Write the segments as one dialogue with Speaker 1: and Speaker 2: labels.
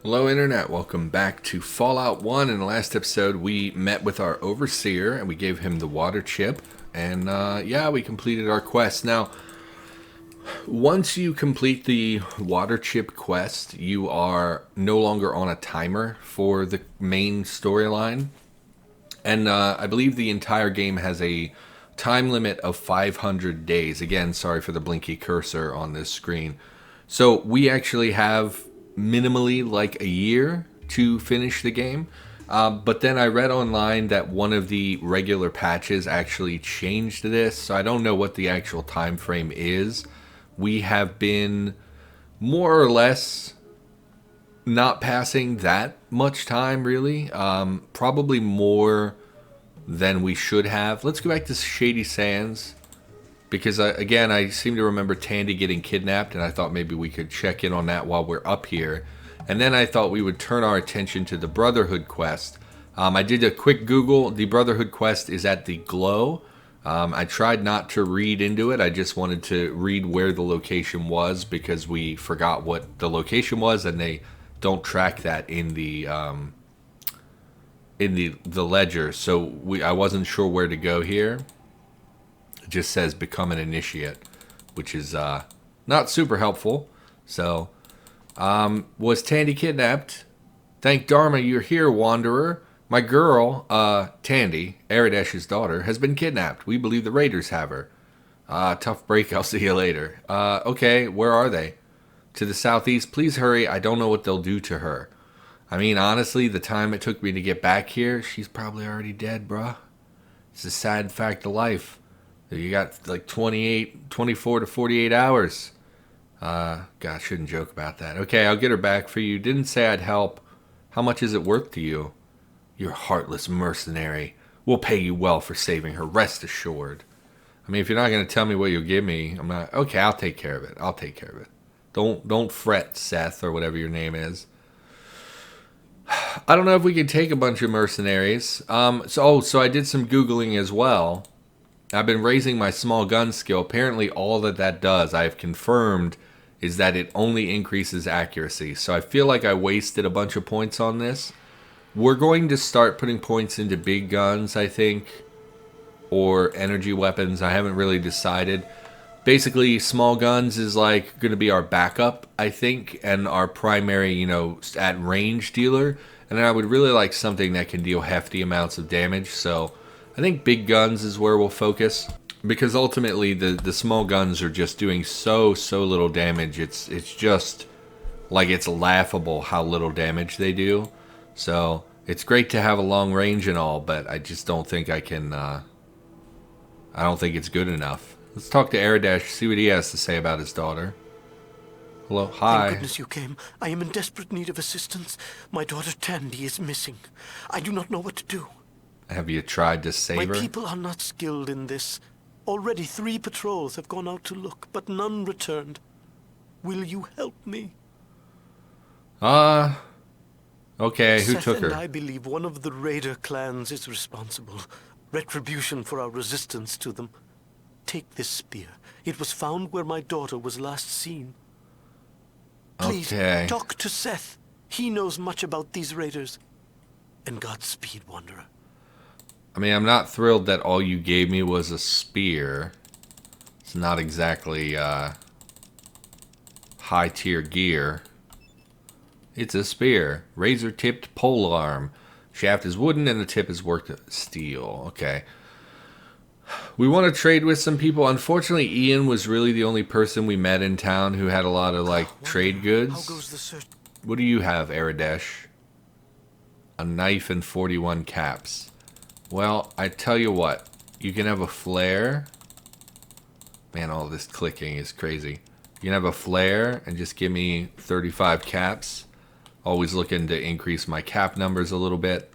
Speaker 1: Hello Internet, welcome back to Fallout 1. In the last episode we met with our overseer and we gave him the water chip. And yeah, we completed our quest. Now, once you complete the water chip quest, you are no longer on a timer for the main storyline. And I believe the entire game has a time limit of 500 days. Again, sorry for the blinky cursor on this screen. So we actually have minimally like a year to finish the game. But then I read online that one of the regular patches actually changed this. So I don't know what the actual time frame is. We have been more or less not passing that much time, really. Probably more than we should have. Let's go back to Shady Sands. Because, again, I seem to remember Tandy getting kidnapped, and I thought maybe we could check in on that while we're up here. And then I thought we would turn our attention to the Brotherhood Quest. I did a quick Google. The Brotherhood Quest is at the Glow. I tried not to read into it. I just wanted to read where the location was because we forgot what the location was, and they don't track that in the ledger. So I wasn't sure where to go here. It just says become an initiate, which is not super helpful. So, was Tandy kidnapped? Thank Dharma you're here, Wanderer. My girl, Tandy, Aradesh's daughter, has been kidnapped. We believe the raiders have her. Tough break, I'll see you later. Okay, where are they? To the southeast. Please hurry, I don't know what they'll do to her. I mean, honestly, the time it took me to get back here, she's probably already dead, bruh. It's a sad fact of life. You got like 24 to 48 hours. God, I shouldn't joke about that. Okay, I'll get her back for you. Didn't say I'd help. How much is it worth to you? You're a heartless mercenary. We'll pay you well for saving her, rest assured. I mean, if you're not going to tell me what you'll give me, I'm not... Okay, I'll take care of it. I'll take care of it. Don't fret, Seth, or whatever your name is. I don't know if we can take a bunch of mercenaries. So I did some Googling as well. I've been raising my small gun skill. Apparently all that does, I have confirmed, is that it only increases accuracy. So I feel like I wasted a bunch of points on this. We're going to start putting points into big guns, I think, or energy weapons. I haven't really decided. Basically, small guns is like going to be our backup, I think, and our primary, at range dealer. And I would really like something that can deal hefty amounts of damage, so I think big guns is where we'll focus, because ultimately the small guns are just doing so little damage. It's just like it's laughable how little damage they do. So it's great to have a long range and all, but I just don't think I can. I don't think it's good enough. Let's talk to Aradesh, see what he has to say about his daughter. Hello, hi.
Speaker 2: Thank goodness you came. I am in desperate need of assistance. My daughter Tandy is missing. I do not know what to do.
Speaker 1: Have you tried to save her?
Speaker 2: My people are not skilled in this. Already 3 patrols have gone out to look, but none returned. Will you help me?
Speaker 1: Okay, who
Speaker 2: Seth
Speaker 1: took her?
Speaker 2: and I believe one of the raider clans is responsible. Retribution for our resistance to them. Take this spear. It was found where my daughter was last seen. Please, talk to Seth. He knows much about these raiders. And Godspeed, Wanderer.
Speaker 1: I mean, I'm not thrilled that all you gave me was a spear. It's not exactly high-tier gear. It's a spear. Razor-tipped polearm. Shaft is wooden and the tip is worked of steel. Okay. We want to trade with some people. Unfortunately, Ian was really the only person we met in town who had a lot of, trade goods.
Speaker 2: How goes the search?
Speaker 1: What do you have, Aradesh? A knife and 41 caps. Well, I tell you what, you can have a flare. Man, all this clicking is crazy. You can have a flare and just give me 35 caps. Always looking to increase my cap numbers a little bit.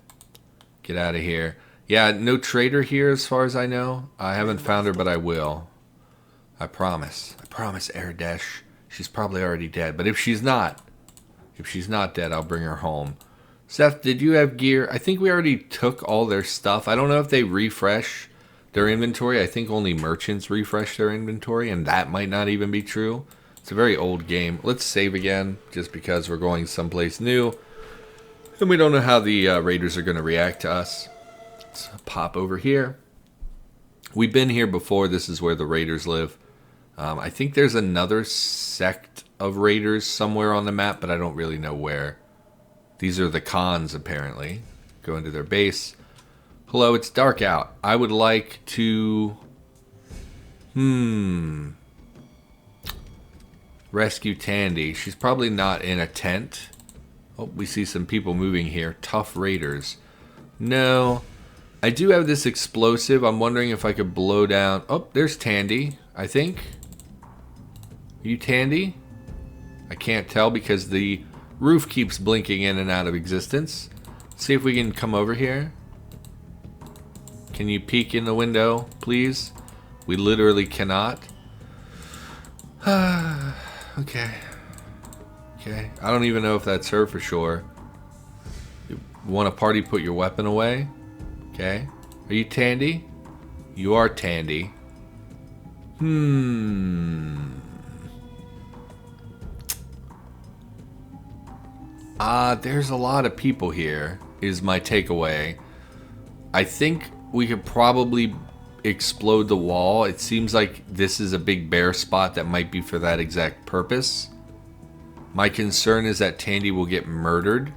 Speaker 1: Get out of here. Yeah, no trader here as far as I know. I haven't found her, but I will. I promise. I promise, Aradesh. She's probably already dead. But if she's not dead, I'll bring her home. Seth, did you have gear? I think we already took all their stuff. I don't know if they refresh their inventory. I think only merchants refresh their inventory, and that might not even be true. It's a very old game. Let's save again, just because we're going someplace new. And we don't know how the raiders are going to react to us. Let's pop over here. We've been here before. This is where the raiders live. I think there's another sect of raiders somewhere on the map, but I don't really know where. These are the Khans, apparently. Go into their base. Hello, it's dark out. I would like to... rescue Tandy. She's probably not in a tent. Oh, we see some people moving here. Tough raiders. No. I do have this explosive. I'm wondering if I could blow down... Oh, there's Tandy, I think. Are you Tandy? I can't tell because the roof keeps blinking in and out of existence. Let's see if we can come over here. Can you peek in the window, please? We literally cannot. Okay. Okay. I don't even know if that's her for sure. You want to party, put your weapon away. Okay. Are you Tandy? You are Tandy. There's a lot of people here, is my takeaway. I think we could probably explode the wall. It seems like this is a big bare spot that might be for that exact purpose. My concern is that Tandy will get murdered,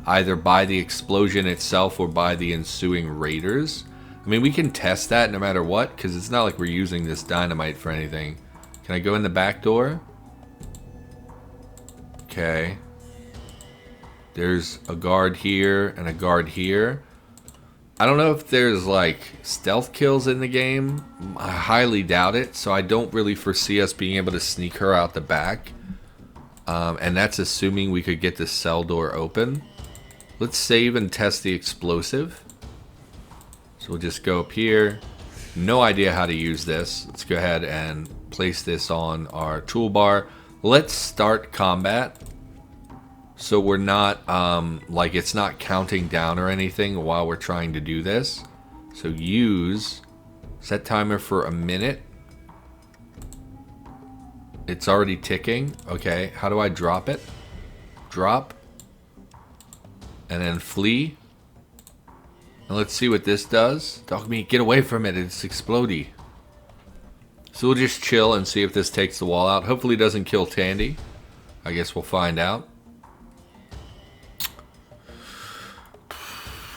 Speaker 1: either by the explosion itself or by the ensuing raiders. I mean, we can test that no matter what, because it's not like we're using this dynamite for anything. Can I go in the back door? Okay. There's a guard here and a guard here. I don't know if there's like stealth kills in the game. I highly doubt it, so I don't really foresee us being able to sneak her out the back. And that's assuming we could get the cell door open. Let's save and test the explosive. So we'll just go up here. No idea how to use this. Let's go ahead and place this on our toolbar. Let's start combat. So we're not, like it's not counting down or anything while we're trying to do this. So use, set timer for a minute. It's already ticking. Okay, how do I drop it? Drop. And then flee. And let's see what this does. Dog me, get away from it, it's explodey. So we'll just chill and see if this takes the wall out. Hopefully it doesn't kill Tandy. I guess we'll find out.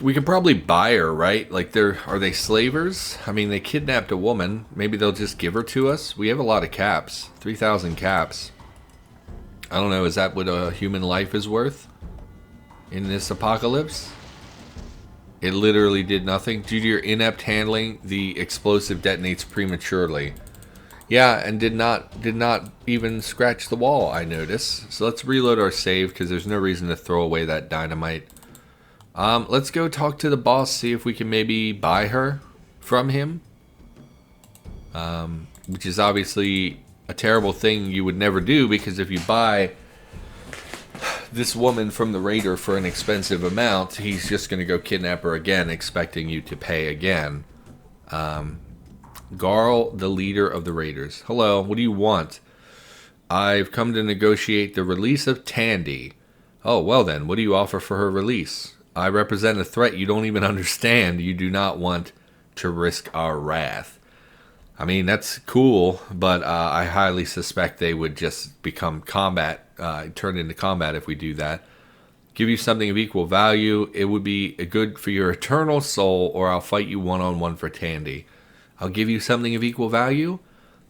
Speaker 1: We could probably buy her, right? Like, are they slavers? I mean, they kidnapped a woman. Maybe they'll just give her to us. We have a lot of caps. 3,000 caps. I don't know. Is that what a human life is worth in this apocalypse? It literally did nothing. Due to your inept handling, the explosive detonates prematurely. Yeah, and did not even scratch the wall, I notice. So let's reload our save because there's no reason to throw away that dynamite. Let's go talk to the boss, see if we can maybe buy her from him. Which is obviously a terrible thing you would never do, because if you buy this woman from the raider for an expensive amount, he's just going to go kidnap her again, expecting you to pay again. Garl, the leader of the raiders. Hello, what do you want? I've come to negotiate the release of Tandy. Oh, well then, what do you offer for her release? I represent a threat you don't even understand. You do not want to risk our wrath. I mean, that's cool, but I highly suspect they would just become turn into combat if we do that. Give you something of equal value. It would be good for your eternal soul, or I'll fight you one-on-one for Tandy. I'll give you something of equal value?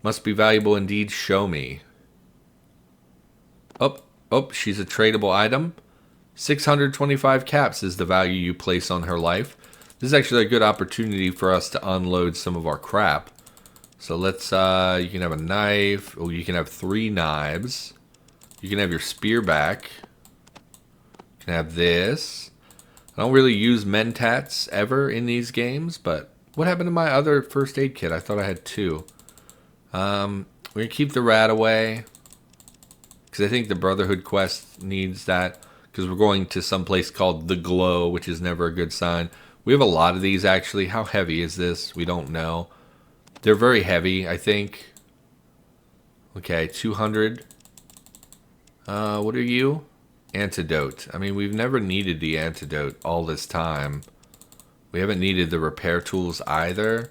Speaker 1: Must be valuable indeed. Show me. Oh, she's a tradable item. 625 caps is the value you place on her life. This is actually a good opportunity for us to unload some of our crap. So let's, you can have a knife. Oh, you can have 3 knives. You can have your spear back. You can have this. I don't really use mentats ever in these games, but what happened to my other first aid kit? I thought I had 2. We're going to keep the rat away, because I think the Brotherhood Quest needs that. Because we're going to some place called The Glow, which is never a good sign. We have a lot of these, actually. How heavy is this? We don't know. They're very heavy, I think. Okay, 200. What are you? Antidote. I mean, we've never needed the antidote all this time. We haven't needed the repair tools either.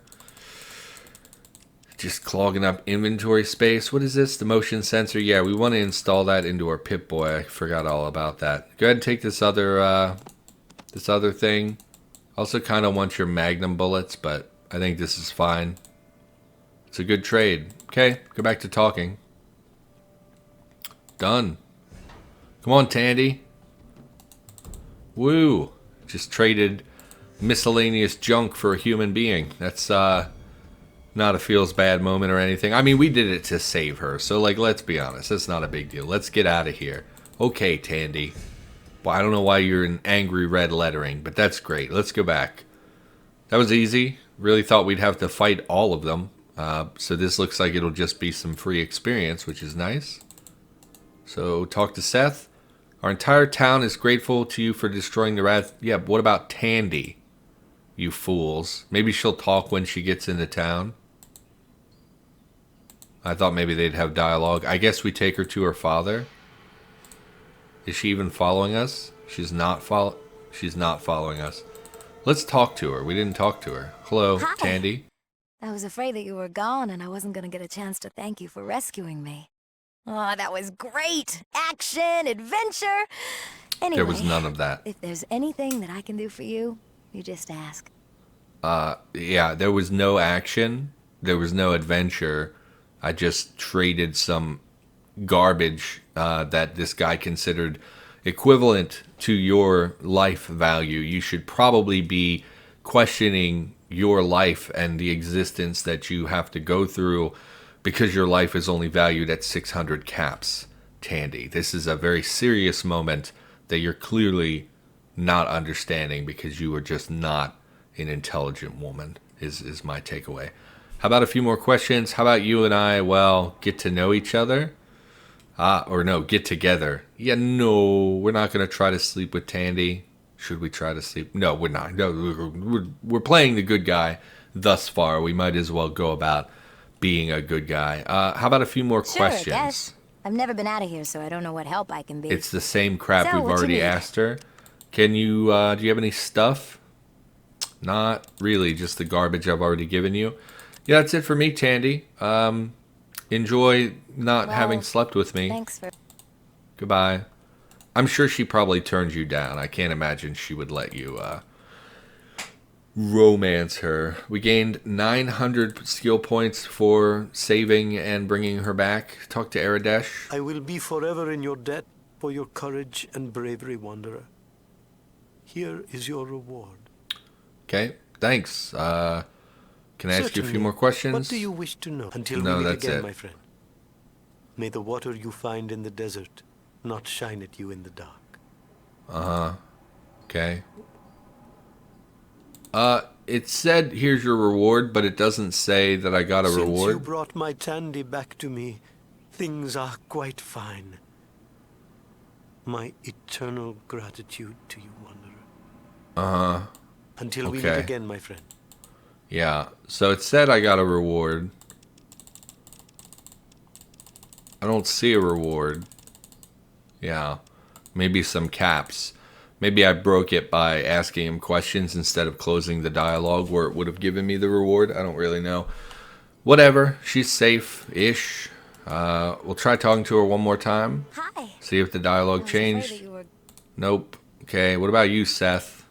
Speaker 1: Just clogging up inventory space. What is this? The motion sensor? Yeah, we want to install that into our Pip-Boy. I forgot all about that. Go ahead and take this other thing. Also kind of want your Magnum bullets, but I think this is fine. It's a good trade. Okay, go back to talking. Done. Come on, Tandy. Woo. Just traded miscellaneous junk for a human being. That's not a feels bad moment or anything. I mean, we did it to save her. So, like, let's be honest. It's not a big deal. Let's get out of here. Okay, Tandy. Well, I don't know why you're in angry red lettering, but that's great. Let's go back. That was easy. Really thought we'd have to fight all of them. So this looks like it'll just be some free experience, which is nice. So talk to Seth. Our entire town is grateful to you for destroying the rats. Yeah, but what about Tandy? You fools. Maybe she'll talk when she gets into town. I thought maybe they'd have dialogue. I guess we take her to her father. Is she even following us? She's not following us. Let's talk to her. We didn't talk to her. Hello,
Speaker 3: Hi.
Speaker 1: Tandy.
Speaker 3: I was afraid that you were gone and I wasn't gonna get a chance to thank you for rescuing me. Oh, that was great! Action, adventure! Anyway,
Speaker 1: There was none of that.
Speaker 3: if there's anything that I can do for you, you just ask.
Speaker 1: Yeah, there was no action. There was no adventure. I just traded some garbage that this guy considered equivalent to your life value. You should probably be questioning your life and the existence that you have to go through because your life is only valued at 600 caps, Tandy. This is a very serious moment that you're clearly not understanding because you are just not an intelligent woman, is my takeaway. How about a few more questions? How about you and I, well, get to know each other? Or no, get together. Yeah, no, we're not going to try to sleep with Tandy. Should we try to sleep? No, we're not. No, we're playing the good guy thus far. We might as well go about being a good guy. How about a few more questions?
Speaker 3: Sure, I guess. I've never been out of here, so I don't know what help I can be.
Speaker 1: It's the same crap
Speaker 3: So,
Speaker 1: we've
Speaker 3: what you
Speaker 1: already
Speaker 3: need?
Speaker 1: asked her. Can you, do you have any stuff? Not really, just the garbage I've already given you. Yeah, that's it for me, Tandy. Enjoy not
Speaker 3: Well,
Speaker 1: having slept with me.
Speaker 3: Thanks for...
Speaker 1: Goodbye. I'm sure she probably turned you down. I can't imagine she would let you romance her. We gained 900 skill points for saving and bringing her back. Talk to Aradesh.
Speaker 2: I will be forever in your debt for your courage and bravery, Wanderer. Here is your reward.
Speaker 1: Okay, thanks. Can I ask you a few
Speaker 2: Certainly.
Speaker 1: more questions?
Speaker 2: What do you wish to know? Until
Speaker 1: No,
Speaker 2: we meet
Speaker 1: that's
Speaker 2: again,
Speaker 1: it.
Speaker 2: my friend. May the water you find in the desert not shine at you in the dark.
Speaker 1: Okay. It said, here's your reward, but it doesn't say that I got a
Speaker 2: Since
Speaker 1: reward.
Speaker 2: you brought my Tandy back to me, things are quite fine. My eternal gratitude to you, Wanderer. Until we meet
Speaker 1: Okay.
Speaker 2: again, my friend.
Speaker 1: Yeah, so it said I got a reward. I don't see a reward. Yeah, maybe some caps. Maybe I broke it by asking him questions instead of closing the dialogue where it would have given me the reward. I don't really know. Whatever, she's safe-ish. We'll try talking to her one more time.
Speaker 3: Hi.
Speaker 1: See if the
Speaker 3: I
Speaker 1: dialogue
Speaker 3: was afraid
Speaker 1: changed.
Speaker 3: that you were...
Speaker 1: Nope. Okay, what about you, Seth?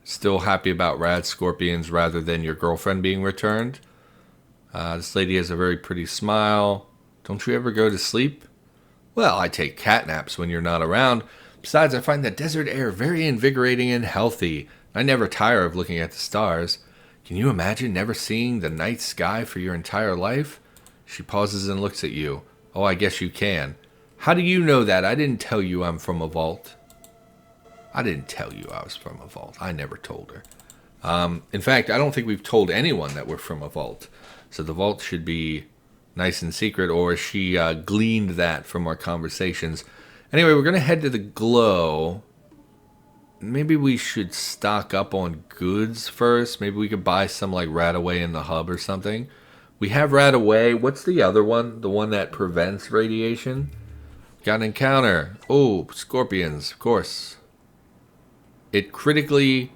Speaker 1: Still happy about rad scorpions rather than your girlfriend being returned? This lady has a very pretty smile. Don't you ever go to sleep? Well, I take cat naps when you're not around. Besides, I find the desert air very invigorating and healthy. I never tire of looking at the stars. Can you imagine never seeing the night sky for your entire life? She pauses and looks at you. Oh, I guess you can. How do you know that? I didn't tell you I'm from a vault. I didn't tell you I was from a vault. I never told her. In fact, I don't think we've told anyone that we're from a vault. So the vault should be nice and secret, or she gleaned that from our conversations. Anyway, we're going to head to the glow. Maybe we should stock up on goods first. Maybe we could buy some like right away in the hub or something. We have Rat Away. What's the other one? The one that prevents radiation? Got an encounter. Oh, scorpions, of course. It critically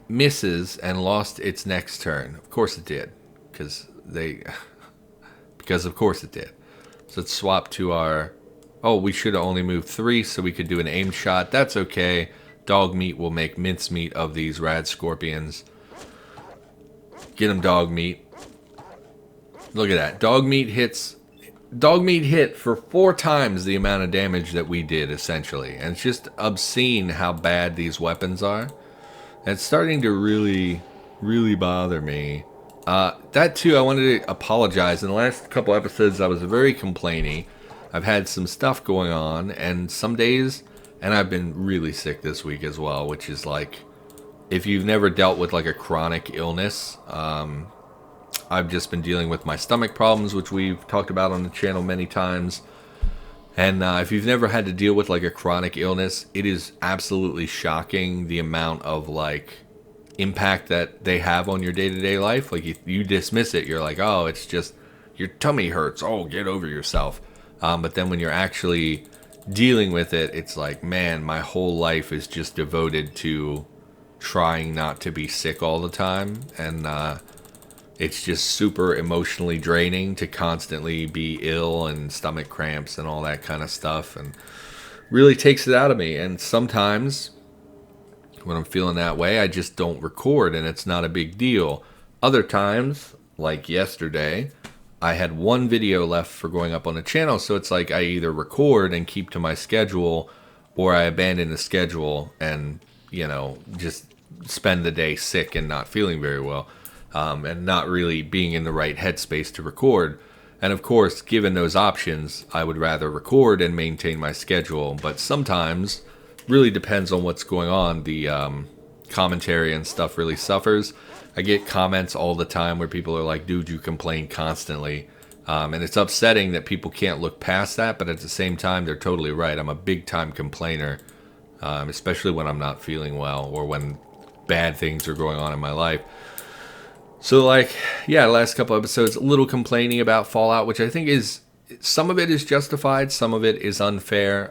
Speaker 1: misses and lost its next turn. Of course it did. Because of course it did. So let's swap to our... Oh, we should have only moved 3 so we could do an aim shot. That's okay. Dog meat will make mincemeat of these rad scorpions. Get them dog meat. Look at that. Dog meat hits... Dog meat hit for 4 times the amount of damage that we did, essentially. And it's just obscene how bad these weapons are. And it's starting to really, really bother me. That too, I wanted to apologize. In the last couple episodes, I was very complainy. I've had some stuff going on, and some days, and I've been really sick this week as well, which is like, if you've never dealt with like a chronic illness, I've just been dealing with my stomach problems, which we've talked about on the channel many times. And if you've never had to deal with like a chronic illness, it is absolutely shocking the amount of like impact that they have on your day-to-day life. Like you dismiss it, you're like, oh, it's just your tummy hurts. Oh, get over yourself. But then when you're actually dealing with it, it's like, man, my whole life is just devoted to trying not to be sick all the time. And it's just super emotionally draining to constantly be ill and stomach cramps and all that kind of stuff, and really takes it out of me. And sometimes when I'm feeling that way, I just don't record, and it's not a big deal. Other times, like yesterday, I had 1 video left for going up on the channel, so it's like I either record and keep to my schedule, or I abandon the schedule and, you know, just spend the day sick and not feeling very well. And not really being in the right headspace to record. And of course, given those options, I would rather record and maintain my schedule. But sometimes, really depends on what's going on, the commentary and stuff really suffers. I get comments all the time where people are like, dude, you complain constantly. And it's upsetting that people can't look past that, but at the same time, they're totally right. I'm a big time complainer, especially when I'm not feeling well or when bad things are going on in my life. So, like, yeah, the last couple episodes, a little complaining about Fallout, which I think is, some of it is justified, some of it is unfair.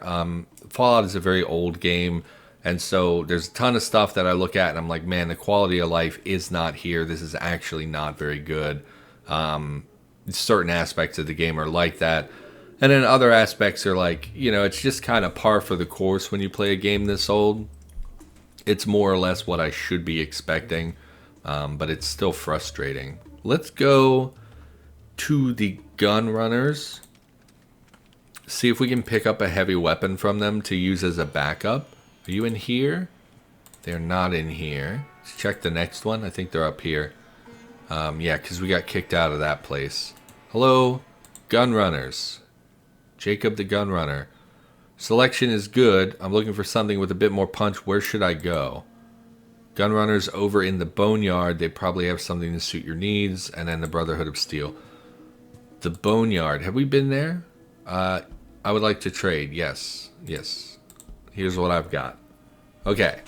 Speaker 1: Fallout is a very old game, and so there's a ton of stuff that I look at and I'm like, man, the quality of life is not here. This is actually not very good. Certain aspects of the game are like that. And then other aspects are like, you know, it's just kind of par for the course when you play a game this old. It's more or less what I should be expecting. But it's still frustrating. Let's go to the gun runners. See if we can pick up a heavy weapon from them to use as a backup. Are you in here? They're not in here. Let's check the next one. I think they're up here. Yeah, because we got kicked out of that place. Hello, gun runners. Jacob the gun runner. Selection is good. I'm looking for something with a bit more punch. Where should I go? Gunrunners over in the Boneyard. They probably have something to suit your needs. And then the Brotherhood of Steel. The Boneyard. Have we been there? I would like to trade. Yes. Yes. Here's what I've got. Okay.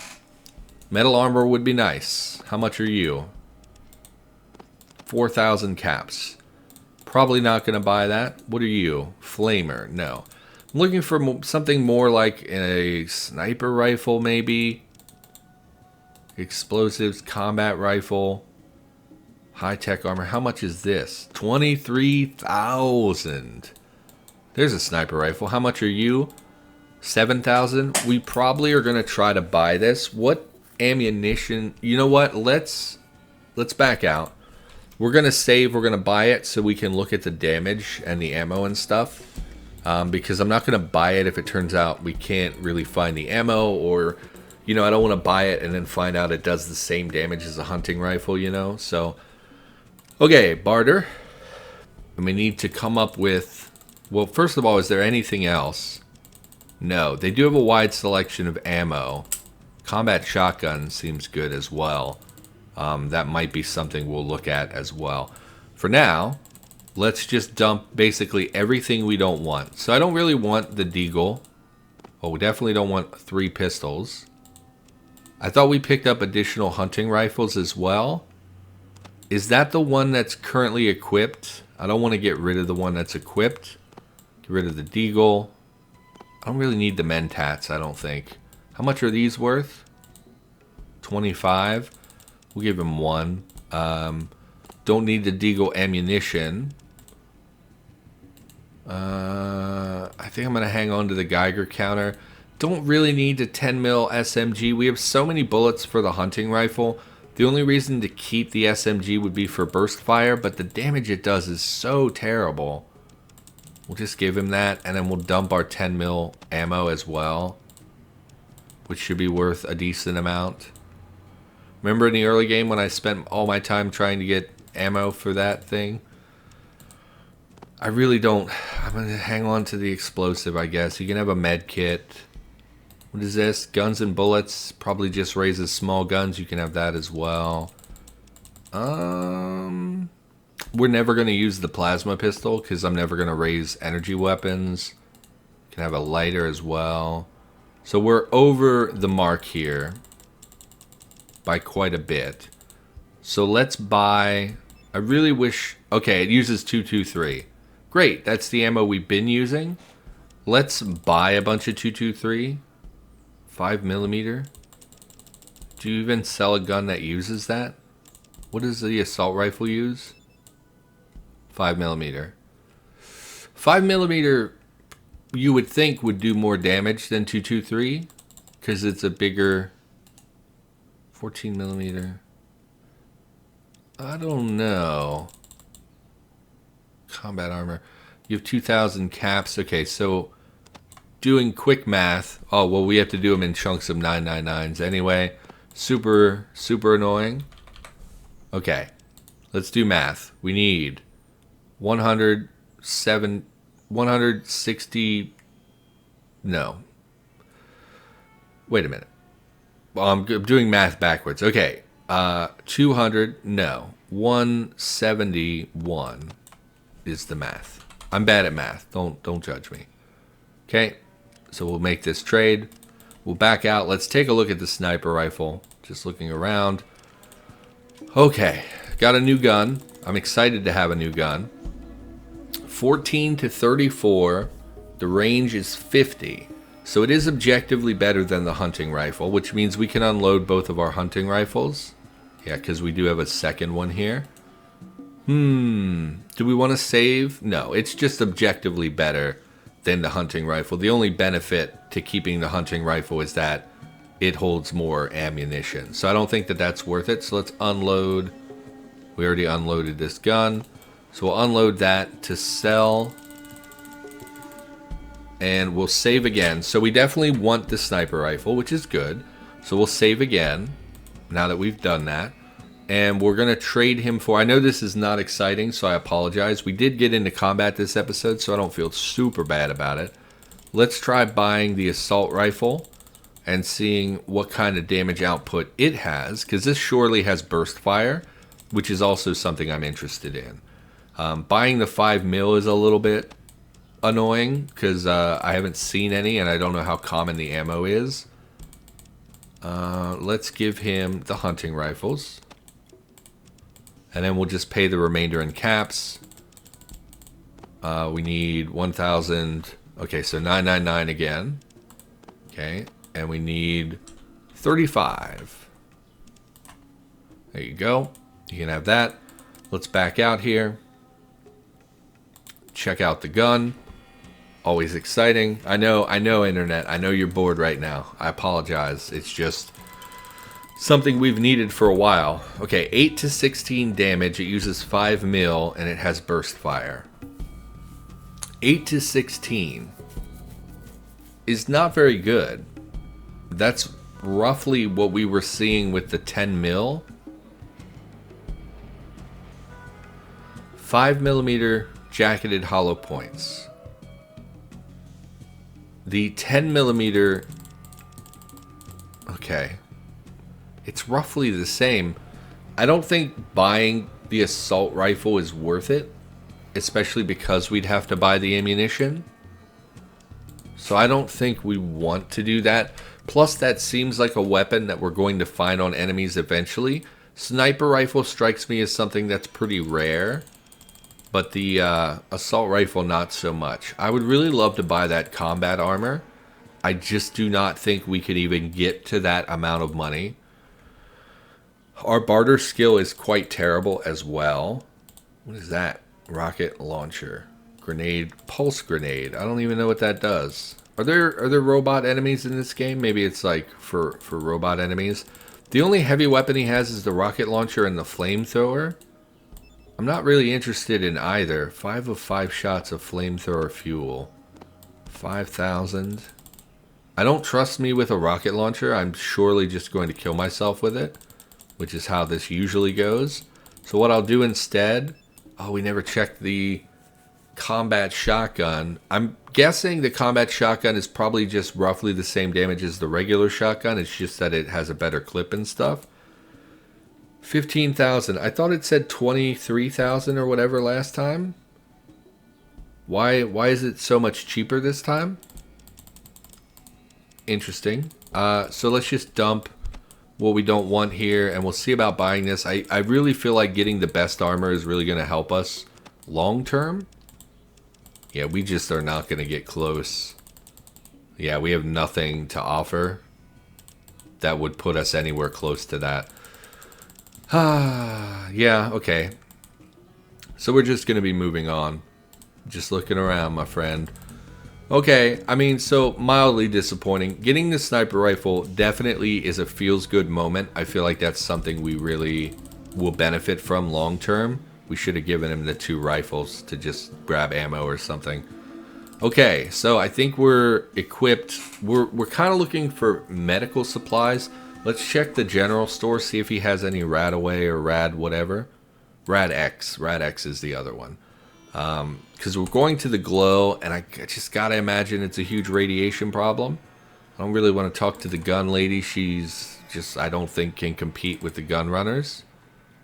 Speaker 1: Metal armor would be nice. How much are you? 4,000 caps. Probably not going to buy that. What are you? Flamer. No. I'm looking for something more like a sniper rifle, maybe. Explosives, combat rifle, high-tech armor. How much is this? 23,000. There's a sniper rifle. How much are you? 7,000. We probably are going to try to buy this. What ammunition? You know what? Let's back out. We're going to save. We're going to buy it so we can look at the damage and the ammo and stuff. Because I'm not going to buy it if it turns out we can't really find the ammo, or... You know, I don't want to buy it and then find out it does the same damage as a hunting rifle, you know? So, okay, barter. And we need to come up with... Well, first of all, is there anything else? No. They do have a wide selection of ammo. Combat shotgun seems good as well. That might be something we'll look at as well. For now, let's just dump basically everything we don't want. So I don't really want the Deagle. Well, we definitely don't want 3 pistols. I thought we picked up additional hunting rifles as well. Is that the one that's currently equipped? I don't want to get rid of the one that's equipped. Get rid of the deagle. I don't really need the mentats, I don't think. How much are these worth? 25. We'll give him 1. Don't need the deagle ammunition. I think I'm going to hang on to the Geiger counter. Don't really need the 10 mil SMG. We have so many bullets for the hunting rifle. The only reason to keep the SMG would be for burst fire, but the damage it does is so terrible. We'll just give him that, and then we'll dump our 10 mil ammo as well, which should be worth a decent amount. Remember in the early game when I spent all my time trying to get ammo for that thing? I really don't. I'm going to hang on to the explosive, I guess. You can have a med kit. What is this? Guns and bullets. Probably just raises small guns. You can have that as well. We're never going to use the plasma pistol because I'm never going to raise energy weapons. You can have a lighter as well. So we're over the mark here by quite a bit. So let's buy... I really wish... Okay, it uses 223. Great, that's the ammo we've been using. Let's buy a bunch of 223. 5mm. Do you even sell a gun that uses that? What does the assault rifle use? 5mm. 5mm, you would think would do more damage than 223 because it's a bigger 14mm. I don't know. Combat armor. You have 2,000 caps. Okay, so doing quick math. Oh, well, we have to do them in chunks of 999s anyway. Super annoying. Okay, let's do math. We need 160. No. Wait a minute. Well, I'm doing math backwards. Okay, 200. No, 171 is the math. I'm bad at math. Don't judge me. Okay, so we'll make this trade. We'll back out. Let's take a look at the sniper rifle. Just looking around. Okay, got a new gun. I'm excited to have a new gun. 14 to 34. The range is 50. So it is objectively better than the hunting rifle, which means we can unload both of our hunting rifles. Yeah, because we do have a second one here. Do we want to save? No, it's just objectively better than the hunting rifle. The only benefit to keeping the hunting rifle is that it holds more ammunition. So I don't think that that's worth it. So let's unload. We already unloaded this gun. So we'll unload that to sell. And we'll save again. So we definitely want the sniper rifle, which is good. So we'll save again now that we've done that. And we're going to trade him for... I know this is not exciting, so I apologize. We did get into combat this episode, so I don't feel super bad about it. Let's try buying the assault rifle and seeing what kind of damage output it has, because this surely has burst fire, which is also something I'm interested in. Buying the 5mm is a little bit annoying, because I haven't seen any, and I don't know how common the ammo is. Let's give him the hunting rifles. And then we'll just pay the remainder in caps. We need 1,000. Okay, so 999 again. Okay, and we need 35. There you go. You can have that. Let's back out here. Check out the gun. Always exciting. I know, Internet. I know you're bored right now. I apologize. It's just something we've needed for a while. Okay, 8 to 16 damage. It uses 5mm and it has burst fire. 8 to 16 is not very good. That's roughly what we were seeing with the 10mm. 5mm jacketed hollow points. The 10mm... Okay. It's roughly the same. I don't think buying the assault rifle is worth it, especially because we'd have to buy the ammunition. So I don't think we want to do that. Plus, that seems like a weapon that we're going to find on enemies eventually. Sniper rifle strikes me as something that's pretty rare, but the assault rifle not so much. I would really love to buy that combat armor. I just do not think we could even get to that amount of money. Our barter skill is quite terrible as well. What is that? Rocket launcher. Grenade. Pulse grenade. I don't even know what that does. Are there robot enemies in this game? Maybe it's like for robot enemies. The only heavy weapon he has is the rocket launcher and the flamethrower. I'm not really interested in either. 5 of 5 shots of flamethrower fuel. 5,000. I don't trust me with a rocket launcher. I'm surely just going to kill myself with it, which is how this usually goes. So what I'll do instead... Oh, we never checked the combat shotgun. I'm guessing the combat shotgun is probably just roughly the same damage as the regular shotgun. It's just that it has a better clip and stuff. 15,000. I thought it said 23,000 or whatever last time. Why is it so much cheaper this time? Interesting. So let's just dump what we don't want here, and we'll see about buying this. I really feel like getting the best armor is really going to help us long term. Yeah, we just are not going to get close. Yeah, we have nothing to offer that would put us anywhere close to that. Yeah, okay. So we're just going to be moving on. Just looking around, my friend. Okay, I mean, so mildly disappointing. Getting the sniper rifle definitely is a feels-good moment. I feel like that's something we really will benefit from long term. We should have given him the 2 rifles to just grab ammo or something. Okay, so I think we're equipped. We're kind of looking for medical supplies. Let's check the general store, see if he has any Radaway or Rad whatever. Rad X. Rad X is the other one. Because we're going to the glow, and I just gotta imagine it's a huge radiation problem. I don't really want to talk to the gun lady. She's just, I don't think, can compete with the gun runners.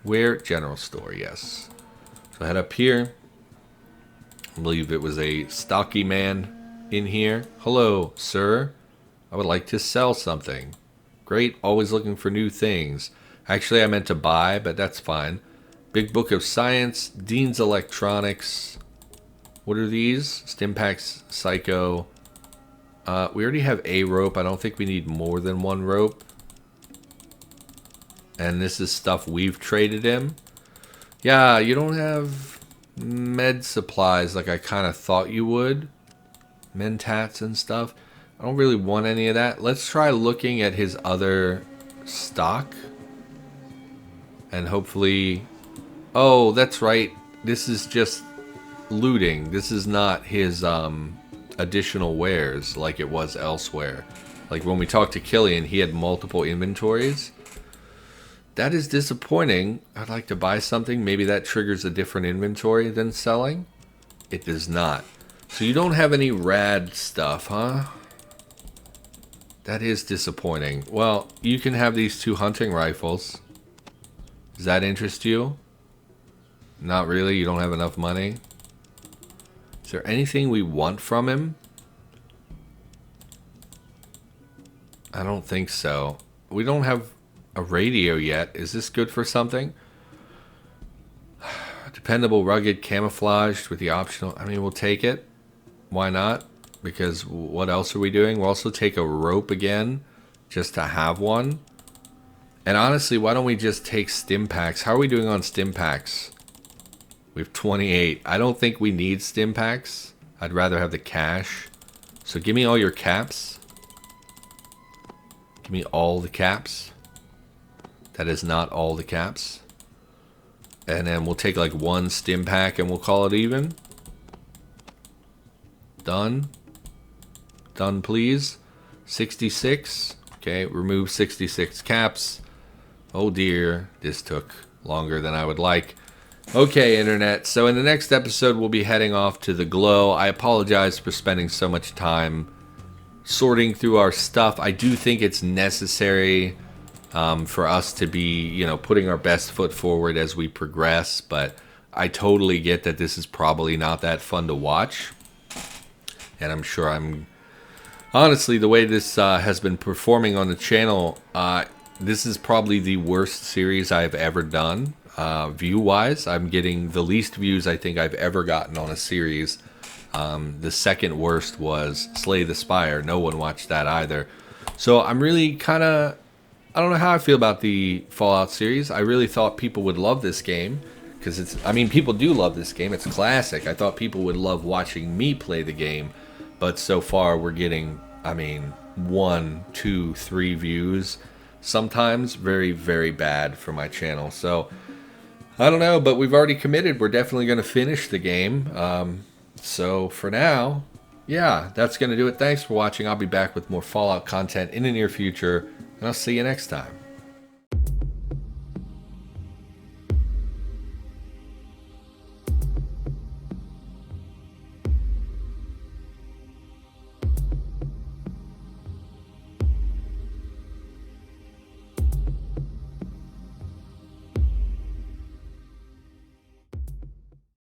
Speaker 1: Where? General store, yes. So head up here. I believe it was a stocky man in here. Hello, sir. I would like to sell something. Great, always looking for new things. Actually, I meant to buy, but that's fine. Big Book of Science, Dean's Electronics. What are these? Stimpaks, Psycho. We already have a rope. I don't think we need more than 1 rope. And this is stuff we've traded him. Yeah, you don't have med supplies like I kind of thought you would. Mentats and stuff. I don't really want any of that. Let's try looking at his other stock. And hopefully... Oh, that's right. This is just looting. This is not his additional wares like it was elsewhere. Like when we talked to Killian, he had multiple inventories. That is disappointing. I'd like to buy something. Maybe that triggers a different inventory than selling. It does not. So you don't have any rad stuff, huh? That is disappointing. Well, you can have these 2 hunting rifles. Does that interest you? Not really? You don't have enough money? Is there anything we want from him? I don't think so. We don't have a radio yet. Is this good for something? Dependable, rugged, camouflaged with the optional... I mean, we'll take it. Why not? Because what else are we doing? We'll also take a rope again, just to have one. And honestly, why don't we just take stim packs? How are we doing on stim packs? We have 28. I don't think we need stim packs. I'd rather have the cash. So give me all your caps. Give me all the caps. That is not all the caps. And then we'll take like 1 stim pack and we'll call it even. Done. Done, please. 66. Okay, remove 66 caps. Oh dear, this took longer than I would like. Okay, Internet. So in the next episode, we'll be heading off to the glow. I apologize for spending so much time sorting through our stuff. I do think it's necessary for us to be, you know, putting our best foot forward as we progress. But I totally get that this is probably not that fun to watch. And I'm sure honestly, the way this has been performing on the channel, this is probably the worst series I've ever done. View-wise, I'm getting the least views I think I've ever gotten on a series. The second worst was Slay the Spire. No one watched that either. So I'm really kind of... I don't know how I feel about the Fallout series. I really thought people would love this game. Because it's... I mean, people do love this game. It's classic. I thought people would love watching me play the game. But so far, we're getting, I mean, 1, 2, 3 views. Sometimes very, very bad for my channel. So... I don't know, but we've already committed. We're definitely going to finish the game. So for now, yeah, that's going to do it. Thanks for watching. I'll be back with more Fallout content in the near future, and I'll see you next time.